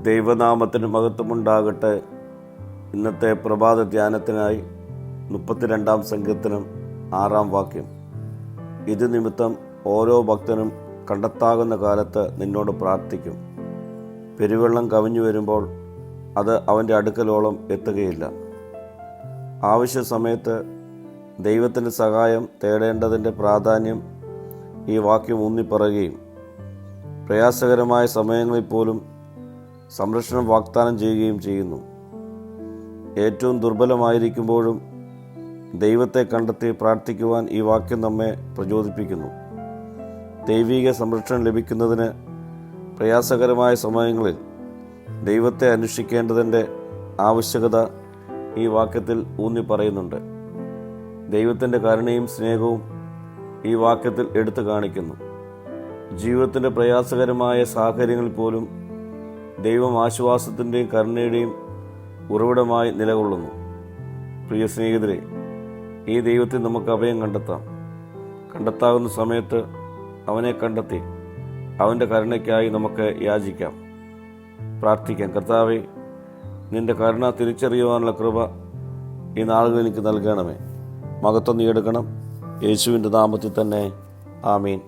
ദൈവനാമത്തിന് മഹത്വമുണ്ടാകട്ടെ. ഇന്നത്തെ പ്രഭാത ധ്യാനത്തിനായി 32 സങ്കീർത്തനം 6 വാക്യം. ഇത് നിമിത്തം ഓരോ ഭക്തനും കണ്ടെത്താകുന്ന കാലത്ത് നിന്നോട് പ്രാർത്ഥിക്കും. പെരുവെള്ളം കവിഞ്ഞു വരുമ്പോൾ അത് അവൻ്റെ അടുക്കലോളം എത്തുകയില്ല. ആവശ്യ സമയത്ത് ദൈവത്തിൻ്റെ സഹായം തേടേണ്ടതിൻ്റെ പ്രാധാന്യം ഈ വാക്യം ഊന്നിപ്പറയുകയും പ്രയാസകരമായ സമയങ്ങളിൽ പോലും സംരക്ഷണം വാഗ്ദാനം ചെയ്യുകയും ചെയ്യുന്നു. ഏറ്റവും ദുർബലമായിരിക്കുമ്പോഴും ദൈവത്തെ കണ്ടെത്തി പ്രാർത്ഥിക്കുവാൻ ഈ വാക്യം നമ്മെ പ്രചോദിപ്പിക്കുന്നു. ദൈവിക സംരക്ഷണം ലഭിക്കുന്നതിന് പ്രയാസകരമായ സമയങ്ങളിൽ ദൈവത്തെ അന്വേഷിക്കേണ്ടതിൻ്റെ ആവശ്യകത ഈ വാക്യത്തിൽ ഊന്നി പറയുന്നുണ്ട്. ദൈവത്തിൻ്റെ കരുണയും സ്നേഹവും ഈ വാക്യത്തിൽ എടുത്തു കാണിക്കുന്നു. ജീവിതത്തിൻ്റെ പ്രയാസകരമായ സാഹചര്യങ്ങളിൽ പോലും ദൈവം ആശ്വാസത്തിൻ്റെയും കരുണയുടെയും ഉറവിടമായി നിലകൊള്ളുന്നു. പ്രിയ സ്നേഹിതരെ, ഈ ദൈവത്തിൽ നമുക്ക് അഭയം കണ്ടെത്താവുന്ന സമയത്ത് അവനെ കണ്ടെത്തി അവൻ്റെ കരുണയ്ക്കായി നമുക്ക് യാചിക്കാം, പ്രാർത്ഥിക്കാം. കർത്താവേ, നിൻ്റെ കരുണ തിരിച്ചറിയുവാനുള്ള കൃപ ഈ നാളുകളിൽ എനിക്ക് നൽകണമേ. മഹത്വം നീ എടുക്കണം. യേശുവിൻ്റെ നാമത്തിൽ തന്നെ. ആമീൻ.